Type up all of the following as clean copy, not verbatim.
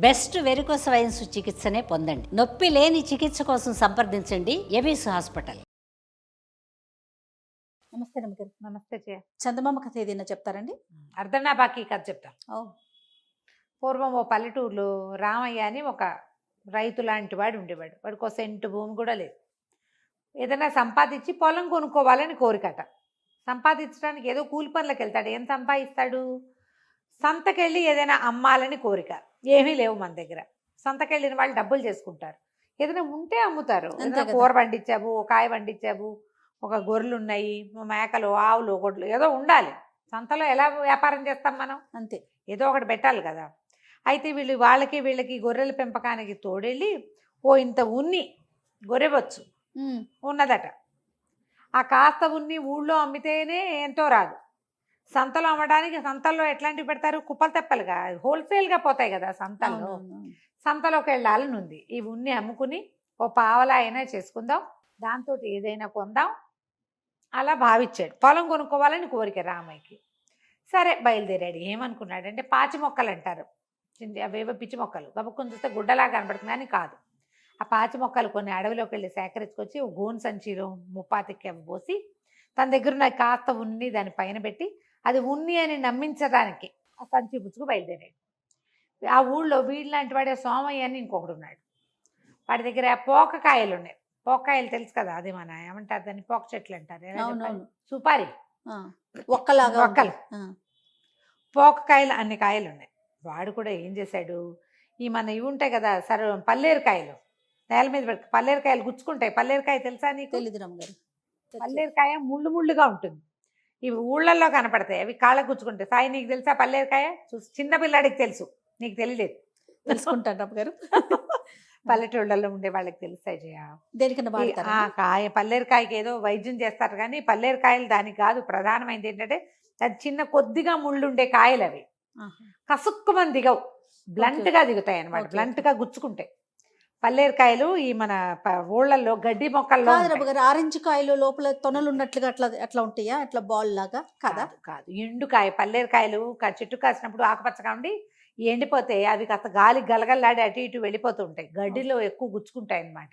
Best varicose wines చికిత్సనే పొందండి. నొప్పి లేని చికిత్స కోసం సంప్రదించండి ఎబిస్ హాస్పిటల్. నమస్తే నమ్మగారు. నమస్తే జయ. చందమామ కథ ఏదైనా చెప్తారండి? అర్ధనాబాకి కథ చెప్తా. ఓ పూర్వం ఓ పల్లెటూరులో రామయ్య అని ఒక రైతు లాంటి వాడు ఉండేవాడు. వాడికి ఒక సెంటు భూమి కూడా లేదు. ఏదైనా సంపాదించి పొలం కొనుక్కోవాలని కోరికట. సంపాదించడానికి ఏదో కూలి పనులకు వెళ్తాడు. ఏం సంపాదిస్తాడు? సంతకెళ్ళి ఏదైనా అమ్మాలని కోరిక. ఏమీ లేవు మన దగ్గర. సంతకెళ్ళిన వాళ్ళు డబ్బులు చేసుకుంటారు. ఏదైనా ఉంటే అమ్ముతారు. ఏదైనా కూర పండించావు, ఒక కాయ పండించావు, ఒక గొర్రెలు ఉన్నాయి, మేకలు, ఆవులు, గొడ్లు ఏదో ఉండాలి. సంతలో ఎలా వ్యాపారం చేస్తాం మనం? అంతే, ఏదో ఒకటి పెట్టాలి కదా. అయితే వీళ్ళకి గొర్రెల పెంపకానికి తోడెళ్ళి ఓ ఇంత ఉన్ని గొర్రెవచ్చు ఉన్నదట. ఆ కాస్త ఉన్ని ఊళ్ళో అమ్మితేనే ఎంతో రాదు. సంతలో అమ్మడానికి సంతల్లో ఎట్లాంటివి పెడతారు? కుప్పలు తెప్పలుగా హోల్సేల్గా పోతాయి కదా సంతల్లో. సంతలోకి వెళ్ళాలని ఉంది. ఈ ఉన్ని అమ్ముకుని ఓ పావలా అయినా చేసుకుందాం, దాంతో ఏదైనా కొందాం అలా భావించాడు. పొలం కొనుక్కోవాలని కోరిక రామయ్యకి. సరే బయలుదేరాడు. ఏమనుకున్నాడంటే పాచి మొక్కలు అంటారు, అవేవో పిచ్చి మొక్కలు, గబుక్కుని చూస్తే గుడ్డలా కనబడుతుందని కాదు. ఆ పాచి మొక్కలు కొన్ని అడవిలోకి వెళ్ళి సేకరించుకొచ్చి గోను సంచిలో ముప్పాతికి పోసి తన దగ్గర ఉన్న కాస్త ఉన్ని దాని పైన పెట్టి అది ఉన్ని అని నమ్మించడానికి ఆ సంచి పుచ్చుకు బయలుదేరాడు. ఆ ఊళ్ళో వీళ్ళలాంటి వాడే సోమయ్య అని ఇంకొకడు ఉన్నాడు. వాడి దగ్గర పోకకాయలు ఉన్నాయి. పోకకాయలు తెలుసు కదా, అది మన ఏమంటారు దాన్ని, పోక చెట్లు అంటారు, సుపారి ఒక్కలు పోకకాయలు అన్ని కాయలు ఉన్నాయి. వాడు కూడా ఏం చేశాడు, ఈ మన ఇవి ఉంటాయి కదా పల్లేరుకాయలు, నేల మీద పెట్టి పల్లేరుకాయలు గుచ్చుకుంటాయి. పల్లేరుకాయ తెలుసా నీకు? తెలీదు రమ్మగారు. పల్లేరుకాయ ముళ్ళు ముళ్ళుగా ఉంటుంది. ఇవి ఊళ్ళల్లో కనపడతాయి, అవి కాళ్ళకు గుచ్చుకుంటాయి. సాయి నీకు తెలుసా పల్లేరుకాయ? చిన్న పిల్లాడికి తెలుసు, నీకు తెలియలేదు. తెలుసుకుంటాను రమ్మగారు. పల్లెటూళ్ళల్లో ఉండే వాళ్ళకి తెలుస్తాయి జయ. దేనికన్నా కాయ పల్లేరుకాయకి ఏదో వైద్యం చేస్తారు కానీ పల్లేరుకాయలు దానికి కాదు. ప్రధానమైనది ఏంటంటే అది చిన్న కొద్దిగా ముళ్ళు ఉండే కాయలు. అవి కసుక్కుమని దిగవు, బ్లంట్గా దిగుతాయి అనమాట. బ్లంట్గా గుచ్చుకుంటాయి పల్లేరుకాయలు. ఈ మన ఊళ్ళల్లో గడ్డి మొక్కల్లో ఆరెంజ్ కాయలు లోపల తొనలు ఉన్నట్లుగా అట్లా అట్లా ఉంటాయా? అట్లా బాల్ లాగా కాదా? కాదు, ఎండుకాయ. పల్లేరుకాయలు చెట్టు కాసినప్పుడు ఆకుపచ్చగా ఉండి ఎండిపోతే అవి కాస్త గాలి గలగల్లాడి అటు ఇటు వెళ్ళిపోతూ ఉంటాయి. గడ్డిలో ఎక్కువ గుచ్చుకుంటాయి అనమాట.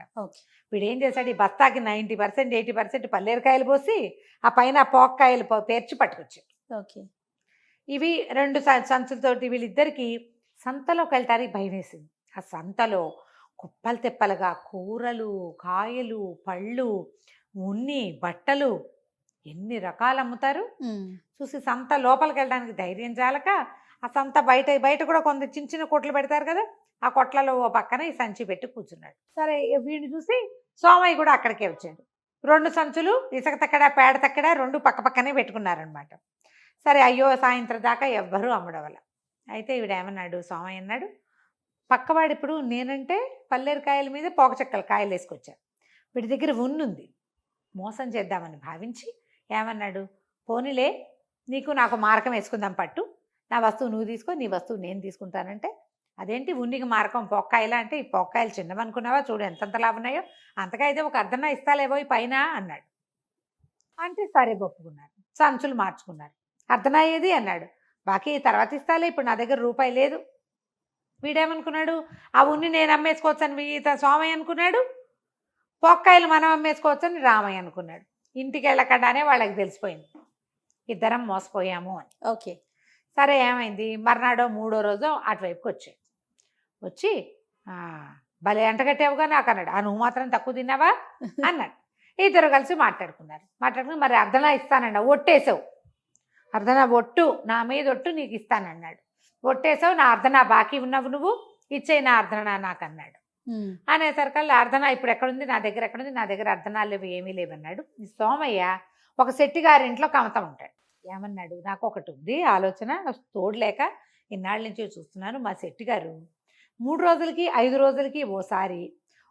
వీడు ఏం చేశాడు, ఈ బస్తాకి 90% 80% పల్లేరుకాయలు పోసి ఆ పైన పోక్కాయలు పేర్చి పట్టుకొచ్చాడు. ఇవి 2 సంచులతోటి వీళ్ళిద్దరికి సంతలోకి వెళ్ళటానికి భయం వేసింది. ఆ సంతలో కుప్పలు తెప్పలుగా కూరలు, కాయలు, పళ్ళు, ఉన్ని, బట్టలు ఎన్ని రకాలు అమ్ముతారు. చూసి సంత లోపలికి వెళ్ళడానికి ధైర్యం చాలక ఆ సంత బయట కూడా కొంత చిన్న చిన్న కొట్లు పెడతారు కదా, ఆ కొట్లలో ఓ పక్కన ఈ సంచి పెట్టి కూర్చున్నాడు. సరే వీడిని చూసి సోమయ్య కూడా అక్కడికే వచ్చాడు. 2 సంచులు ఇసుక తక్కడ పేడ తక్కడ 2 పక్క పక్కనే పెట్టుకున్నారనమాట. సరే అయ్యో సాయంత్రం దాకా ఎవ్వరూ అమ్మడవల. అయితే వీడేమన్నాడు, సోమయ్య అన్నాడు, పక్కవాడు ఇప్పుడు నేనంటే పల్లేరుకాయల మీద పోక చెక్కల కాయలు వేసుకొచ్చాను, వీడి దగ్గర ఉన్నుంది, మోసం చేద్దామని భావించి ఏమన్నాడు, పోనీలే నీకు నాకు మారకం వేసుకుందాం పట్టు, నా వస్తువు నువ్వు తీసుకో, నీ వస్తువు నేను తీసుకుంటానంటే, అదేంటి ఉన్నికి మారకం పోక్కాయలా అంటే, ఈ పోక్కాయలు చిన్నవనుకున్నావా, చూడు ఎంతంత లాభన్నాయో, అంతగా అయితే ఒక అర్ధన ఇస్తాలేవో ఈ పైన అన్నాడు. అంటే సరే ఒప్పుకున్నారు. సంచులు మార్చుకున్నారు. అర్ధన ఏది అన్నాడు. బాకీ తర్వాత ఇస్తాలే, ఇప్పుడు నా దగ్గర రూపాయి లేదు. వీడేమనుకున్నాడు, ఆ ఉన్ని నేను అమ్మేసుకోవచ్చని సోమయ్య అనుకున్నాడు, పోక్కాయలు మనం అమ్మేసుకోవచ్చని రామయ్య అనుకున్నాడు. ఇంటికి వెళ్ళకుండానే వాళ్ళకి తెలిసిపోయింది ఇద్దరం మోసపోయాము అని. ఓకే, సరే ఏమైంది, మర్నాడో 3వ రోజు అటువైపుకి వచ్చి భలే ఎంటగట్టేవుగా నాకు అన్నాడు. నువ్వు మాత్రం తక్కువ తిన్నావా అన్నాడు. ఇద్దరు కలిసి మాట్లాడుకుని మరి అర్ధనా ఇస్తానండి, ఒట్టేసావు, అర్ధనా ఒట్టు, నా మీద ఒట్టు నీకు ఇస్తానన్నాడు. ఒట్టేసావు, నా అర్ధనా బాకీ ఉన్నావు, నువ్వు ఇచ్చే నా అర్ధనా నాకు అన్నాడు. అనేసరికల్లా అర్ధనా ఇప్పుడు ఎక్కడుంది, నా దగ్గర ఎక్కడుంది, నా దగ్గర అర్ధనాలు లేవు, ఏమీ లేవన్నాడు. సోమయ్య ఒక శెట్టిగారింట్లో కమతం ఉంటాడు. ఏమన్నాడు, నాకు ఒకటి ఉంది ఆలోచన, తోడలేక ఇన్నాళ్ళ నుంచి చూస్తున్నాను. మా శెట్టిగారు 3 రోజులకి 5 రోజులకి ఓసారి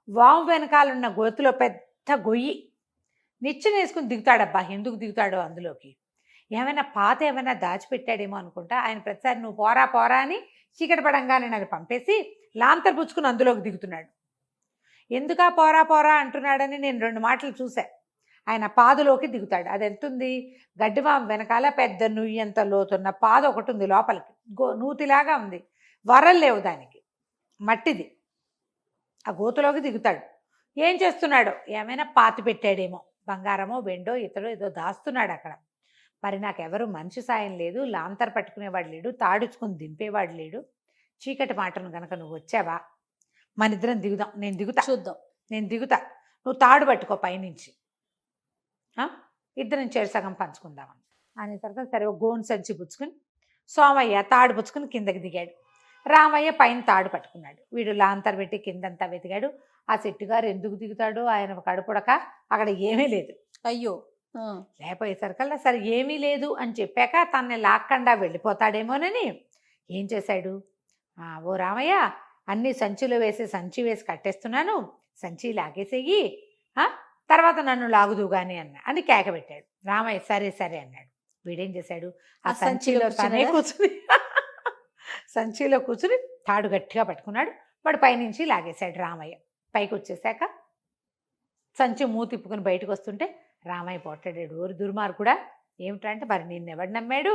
వాము వెనకాలన్న గోతులో పెద్ద గొయ్యి నిచ్చెన వేసుకుని దిగుతాడబ్బా. ఎందుకు దిగుతాడో అందులోకి ఏమైనా పాత ఏమైనా దాచిపెట్టాడేమో అనుకుంటా. ఆయన ప్రతిసారి నువ్వు పోరా అని చీకటి పడంగానే నన్ను పంపేసి లాంతర్ పుచ్చుకుని అందులోకి దిగుతున్నాడు. ఎందుకా పోరా అంటున్నాడని నేను 2 మాటలు చూశా. ఆయన పాదులోకి దిగుతాడు. అది ఎంతుంది, గడ్డివాము వెనకాల పెద్ద నుయ్యంత లోతున్న పాదు ఒకటి ఉంది, లోపలికి నూతిలాగా ఉంది, వరలు లేవు దానికి. మట్టిది. ఆ గోతులోకి దిగుతాడు. ఏం చేస్తున్నాడో, ఏమైనా పాతి పెట్టాడేమో, బంగారమో వెండో ఇతడో ఏదో దాస్తున్నాడు అక్కడ. మరి నాకెవరు మనిషి సాయం లేదు, లాంతర్ పట్టుకునేవాడు లేడు, తాడుచుకుని దింపేవాడు లేడు. చీకటి మాటను గనక నువ్వు వచ్చావా, మన ఇద్దరం దిగుదాం. నేను దిగుతా, చూద్దాం. నేను దిగుతా, నువ్వు తాడు పట్టుకో పైనుంచి, ఇద్దరం చెరు సగం పంచుకుందామని అనేసరికి సరే ఒక గోను సంచి పుచ్చుకుని సోమయ్య తాడు పుచ్చుకుని కిందకి దిగాడు. రామయ్య పైన తాడు పట్టుకున్నాడు. వీడు లాంతర్ పెట్టి కిందంతా వెతికాడు. ఆ చెట్టుగారు ఎందుకు దిగుతాడు, ఆయన కడుపుడక అక్కడ ఏమీ లేదు. అయ్యో. లేకపోయేసరికల్లా సరే ఏమీ లేదు అని చెప్పాక తనని లాక్కుండా వెళ్ళిపోతాడేమోనని ఏం చేశాడు, ఓ రామయ్య అన్ని సంచిలో వేసి సంచి వేసి కట్టేస్తున్నాను, సంచి లాగేసేయి, తర్వాత నన్ను లాగుదుగాని అని కేక పెట్టాడు. రామయ్య సరే సరే అన్నాడు. వీడేం చేశాడు, ఆ సంచిలో తనే కూర్చుని సంచిలో కూర్చుని తాడు గట్టిగా పట్టుకున్నాడు. వాడు పైనుంచి లాగేశాడు రామయ్య. పైకి వచ్చేసాక సంచి మూతిప్పుకుని బయటకు వస్తుంటే రామయ్య పోట్లాడాడు. ఓరి దుర్మార్గుడా, ఏమిటంటే మరి నిన్నెవడు నమ్మాడు,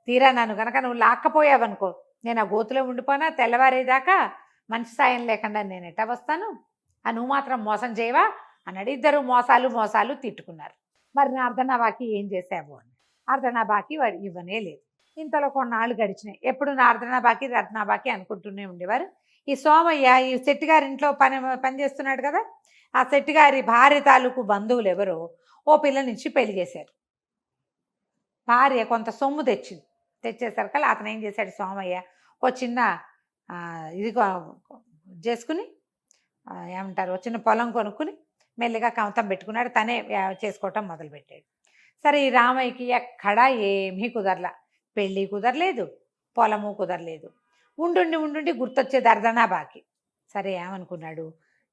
తీరా నన్ను కనుక నువ్వు లాక్కపోయావనుకో, నేను ఆ గోతులో ఉండిపోనా, తెల్లవారేదాకా మనిషి సాయం లేకుండా నేను ఎట్టా వస్తాను, నువ్వు మాత్రం మోసం చేయవా అన్నాడు. ఇద్దరు మోసాలు తిట్టుకున్నారు. మరి నా అర్ధనాబాకి ఏం చేసావు అని. అర్ధనాబాకి వాడు ఇవ్వనే లేదు. ఇంతలో కొన్నాళ్ళు గడిచినాయి. ఎప్పుడు నా అర్ధనాబాకి అనుకుంటూనే ఉండేవారు. ఈ సోమయ్య ఈ శెట్టిగారి ఇంట్లో పని చేస్తున్నాడు కదా, ఆ శెట్టిగారి భార్య తాలూకు బంధువులు ఎవరో ఓ పిల్లనిచ్చి పెళ్లి చేశారు. భార్య కొంత సొమ్ము తెచ్చేసరికి అతను ఏం చేశాడు, సోమయ్య ఓ చిన్న ఇది చేసుకుని ఏమంటారు, ఓ చిన్న పొలం కొనుక్కుని మెల్లిగా కమతం పెట్టుకున్నాడు. తనే చేసుకోవటం మొదలుపెట్టాడు. సరే ఈ రామయ్యకి ఎక్కడా ఏమీ కుదరలా, పెళ్ళి కుదరలేదు, పొలము కుదరలేదు. ఉండుండి గుర్తొచ్చేది అర్ధనాబాకి. సరే ఏమనుకున్నాడు,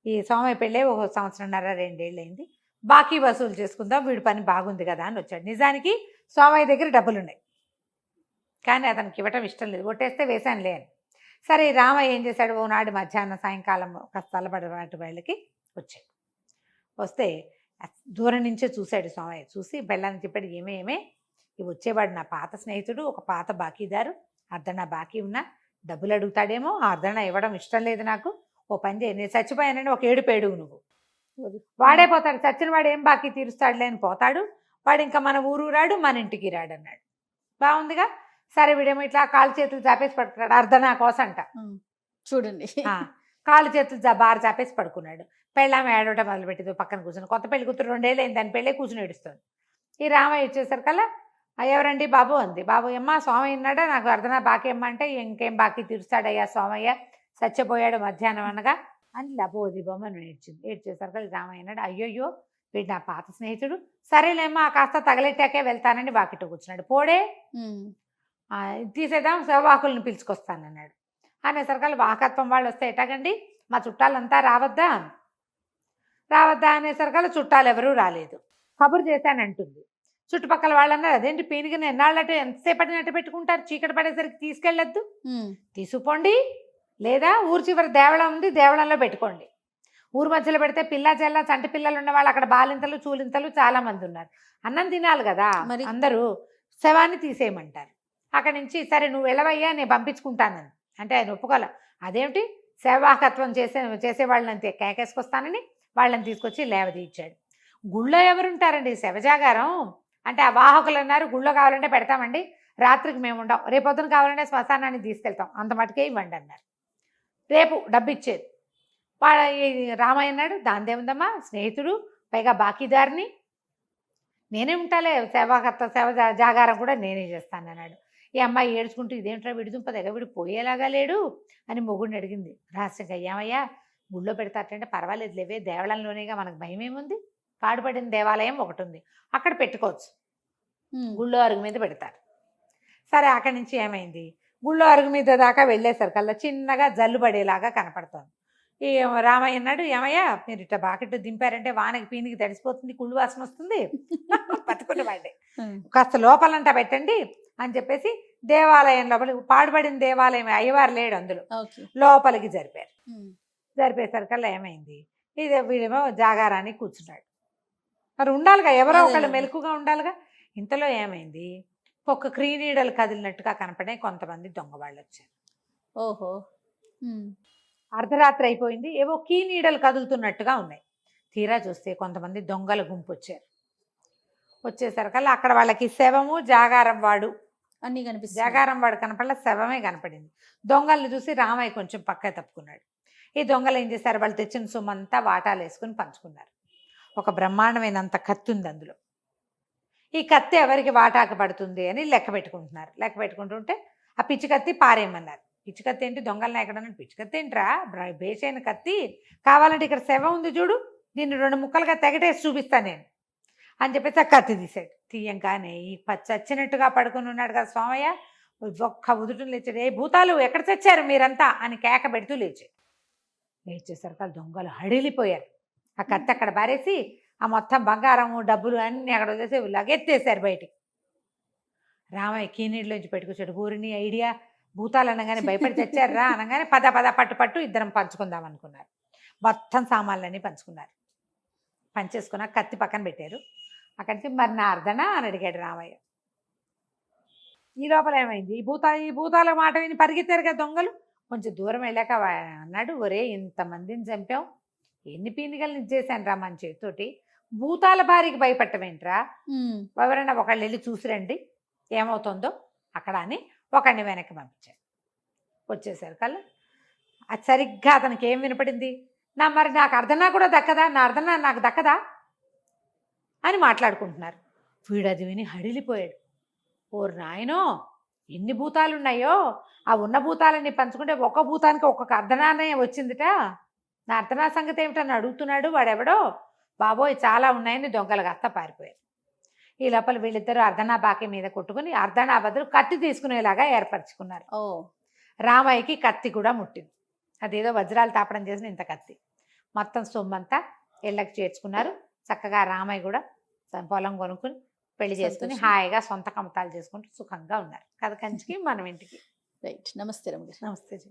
ఈ సోమయ్య పెళ్ళే ఒక 1.5-2 ఏళ్ళైంది, బాకీ వసూలు చేసుకుందాం, వీడి పని బాగుంది కదా అని వచ్చాడు. నిజానికి సోమయ్య దగ్గర డబ్బులున్నాయి, కానీ అతనికి ఇవ్వటం ఇష్టం లేదు, ఒట్టేస్తే వేశానులే అని. సరే రామయ్య ఏం చేశాడు, ఓనాడు మధ్యాహ్నం సాయంకాలం కాస్త తలబడి వాళ్ళకి వచ్చాడు. వస్తే దూరం నుంచే చూశాడు సోమయ్య. చూసి బెల్లాన్ని చెప్పాడు, ఏమే ఇవి వచ్చేవాడు నా పాత స్నేహితుడు, ఒక పాత బాకీదారు, అర్ధనా బాకీ ఉన్నా డబ్బులు అడుగుతాడేమో, ఆ అర్ధనా ఇవ్వడం ఇష్టం లేదు నాకు, ఓ పని చేయి, నేను చచ్చిపోయానని ఒక ఏడుపేడు నువ్వు, వాడే పోతాడు, చచ్చిన వాడు ఏం బాకీ తీరుస్తాడులే అని పోతాడు, వాడు ఇంకా మన ఊరు రాడు, మన ఇంటికి రాడు అన్నాడు. బాగుందిగా. సరే వీడేమో ఇట్లా కాళ్ళు చేతులు చాపేసి పడుకున్నాడు, అర్ధనా కోసంట చూడండి, కాళ్ళు చేతులు బార చాపేసి పడుకున్నాడు. పెళ్ళామె ఏడవటం మొదలుపెట్టింది పక్కన కూర్చొని. కొత్త పెళ్లి కూతురు 2 ఏళ్ళు అయింది, దాని పెళ్ళే కూర్చుని ఏడుస్తుంది. ఈ రామయ్య వచ్చేసరికల్లా ఎవరండి బాబు అంది. బాబు అమ్మ సోమయ్య ఉన్నాడా, నాకు అర్ధనా బాకీ ఇమ్మంటే ఇంకేం బాకీ తీరుస్తాడయ్యా సోమయ్య, చచ్చిపోయాడు మధ్యాహ్నం అనగా అని లబోది బొమ్మను ఏడ్చేసరికి రామయ్య అన్నాడు, అయ్యోయ్యో వీడు నా పాత స్నేహితుడు, సరేలేమ్మా కాస్త తగలెట్టాకే వెళ్తానని వాకిట కూర్చున్నాడు. పోడే తీసేద్దాం, శవవాకులను పిలుచుకొస్తానన్నాడు. అనేసరికల్లా వాకత్వం వాళ్ళు వస్తే ఎటాగండి, మా చుట్టాలంతా రావద్దా అనేసరికల్లా చుట్టాలు ఎవరూ రాలేదు. కబురు చేశానంటుంది. చుట్టుపక్కల వాళ్ళన్నారు, అదేంటి పీనిగిన ఎన్నాళ్ళట్టు ఎంతసేపటి నట్టు పెట్టుకుంటారు, చీకటి పడేసరికి తీసుకెళ్ళొద్దు, తీసుకుపోండి, లేదా ఊరు చివరి దేవళం ఉంది, దేవళంలో పెట్టుకోండి. ఊరు మధ్యలో పెడితే పిల్ల చెల్ల చంటి పిల్లలు ఉన్న వాళ్ళు అక్కడ బాలింతలు చూలింతలు చాలా మంది ఉన్నారు, అన్నం తినాలి కదా, మరి అందరూ శవాన్ని తీసేయమంటారు. అక్కడి నుంచి సరే నువ్వు వెళ్ళవయ్యా నేను పంపించుకుంటానని అంటే ఆయన ఒప్పుకోలే. అదేమిటి సేవాకత్వం చేసేవాళ్ళని అంతే కేకేసుకొస్తానని వాళ్ళని తీసుకొచ్చి లేవదీయించాడు. గుళ్ళో ఎవరుంటారండి శవజాగారం అంటే, ఆ వాహకులు అన్నారు గుళ్ళో కావాలంటే పెడతామండి, రాత్రికి మేము ఉండం, రేపొద్దున కావాలంటే శ్మశానాన్ని తీసుకెళ్తాం, అంత మటుకే ఇవ్వండి అన్నారు. రేపు డబ్బు ఇచ్చేది. రామయ్య అన్నాడు, దాందేముందమ్మా, స్నేహితుడు, పైగా బాకీదారిని, నేనే ఉంటాలే, సేవ జాగారం కూడా నేనే చేస్తాను అన్నాడు. ఈ అమ్మాయి ఏడ్చుకుంటూ, ఇదేంట్రా విడుదుంప దగ్గర వీడు పోయేలాగా లేడు అని మొగుడిని అడిగింది రహస్యంగా. ఏమయ్యా గుళ్ళో పెడతారంటే పర్వాలేదు లేవే, దేవాలయంలోనేగా, మనకు భయం ఏముంది, పాడుపడిన దేవాలయం ఒకటి ఉంది అక్కడ పెట్టుకోవచ్చు, గుళ్ళో అరుగు మీద పెడతారు. సరే అక్కడి నుంచి ఏమైంది, గుళ్ళో అరుగు మీద దాకా వెళ్ళేసరికల్లా చిన్నగా జల్లు పడేలాగా కనపడుతోంది. ఈ రామయ్య అన్నాడు, ఏమయ్యా మీరు ఇట్లా బాకెట్ దింపారంటే వానకి పీనికి తడిసిపోతుంది, కుళ్ళు వాసన వస్తుంది, పట్టుకుని వాడే కాస్త లోపలంటా పెట్టండి అని చెప్పేసి దేవాలయం లోపలికి, పాడుపడిన దేవాలయం అయ్యవారు లేడు అందులో, లోపలికి జరిపేసరికల్లా ఏమైంది, ఇది వీడేమో జాగారానికి కూర్చున్నాడు. మరి ఉండాలిగా, ఎవరో ఒకళ్ళు మెలకుగా ఉండాలిగా. ఇంతలో ఏమైంది, ఒక క్రీనీడలు కదిలినట్టుగా కనపడే కొంతమంది దొంగ వాళ్ళు వచ్చారు. ఓహో. అర్ధరాత్రి అయిపోయింది, ఏవో కీ నీడలు కదులుతున్నట్టుగా ఉన్నాయి. తీరా చూస్తే కొంతమంది దొంగల గుంపు వచ్చారు. వచ్చేసరికల్లా అక్కడ వాళ్ళకి శవము, జాగారం వాడు, అన్ని కనిపిస్తాయి. జాగారం వాడు కనపడలే, శవమే కనపడింది. దొంగల్ని చూసి రామయ్య కొంచెం పక్క తప్పుకున్నాడు. ఈ దొంగలు ఏం చేశారు, వాళ్ళు తెచ్చిన సొమ్మంతా వాటాలు వేసుకుని పంచుకున్నారు. ఒక బ్రహ్మాండమైనంత కత్తి ఉంది అందులో. ఈ కత్తి ఎవరికి వాటాకు పడుతుంది అని లెక్క పెట్టుకుంటున్నారు. లెక్క పెట్టుకుంటుంటే ఆ పిచ్చి కత్తి పారేయమన్నారు. పిచ్చి కత్తి ఏంటి, దొంగలను ఎక్కడన్నా పిచ్చి కత్తి ఏంట్రా, బేసైన కత్తి, కావాలంటే ఇక్కడ శవం ఉంది చూడు, దీన్ని 2 ముక్కలుగా తెగటేసి చూపిస్తాను నేను అని చెప్పేసి ఆ కత్తి తీసాడు. తీయంగానే ఈ చచ్చినట్టుగా పడుకుని ఉన్నాడు కదా స్వామయ్య, ఒక్క ఉదుటం లేచాడు. ఏ భూతాలు ఎక్కడ చచ్చారు మీరంతా అని కేక పెడుతూ లేచాడు. లేచేసరికి ఆ దొంగలు హడిలిపోయారు. ఆ కత్తి అక్కడ పారేసి ఆ మొత్తం బంగారము, డబ్బులు అన్నీ అక్కడ వదిలేసి లగెత్తేసారు బయటికి. రామయ్య కీనీళ్ళలోంచి పెట్టుకొచ్చాడు. ఊరిని ఐడియా, భూతాలు అనగానే భయపడి తెచ్చారా అనగానే పద పద పట్టు పట్టు ఇద్దరం పంచుకుందాం అనుకున్నారు. మొత్తం సామాన్లన్నీ పంచుకున్నారు. పంచేసుకున్న కత్తి పక్కన పెట్టారు. అక్కడి నుంచి మరి నా అర్ధనా అని అడిగాడు రామయ్య. ఈ లోపల ఏమైంది, ఈ భూతాల మాట విని పరిగెత్తారు కదా దొంగలు. కొంచెం దూరం వెళ్ళాక అన్నాడు, ఒరే ఇంతమందిని చంపాం, ఎన్ని పీనికలు ఇచ్చేసాను రా మన చేతితోటి, భూతాల బారికి భయపట్టమేంట్రా, ఎవరైనా ఒకళ్ళు వెళ్ళి చూసిరండి ఏమవుతుందో అక్కడ అని ఒకడిని వెనక్కి పంపించాడు. వచ్చేసరికల్లా అది సరిగ్గా అతనికి ఏం వినపడింది, మరి నాకు అర్ధనా కూడా దక్కదా, నా అర్ధనా నాకు దక్కదా అని మాట్లాడుకుంటున్నారు. వీడు అది విని హడిలిపోయాడు. ఓరు నాయనో, ఎన్ని భూతాలు ఉన్నాయో, ఆ ఉన్న భూతాలన్నీ పంచుకుంటే ఒక భూతానికి ఒక్కొక్క అర్ధనానే వచ్చిందిట, నా అర్ధనా సంగతి ఏమిటని అడుగుతున్నాడు వాడెవడో, బాబోయ్ చాలా ఉన్నాయని దొంగలు కాస్త పారిపోయారు. ఈ లోపల వీళ్ళిద్దరూ అర్ధనా బాకి మీద కొట్టుకుని అర్ధనా బదులు కత్తి తీసుకునేలాగా ఏర్పరచుకున్నారు. రామయ్యకి కత్తి కూడా ముట్టింది. అదేదో వజ్రాలు తాపడం చేసిన ఇంత కత్తి. మొత్తం సొమ్మంతా ఇళ్ళకి చేర్చుకున్నారు. చక్కగా రామయ్య కూడా పొలం కొనుక్కుని పెళ్లి చేసుకుని హాయిగా సొంత కమతాలు చేసుకుంటూ సుఖంగా ఉన్నారు. కథ కంచికి మనం ఇంటికి. రైట్. నమస్తే రమగారు. నమస్తే జీ.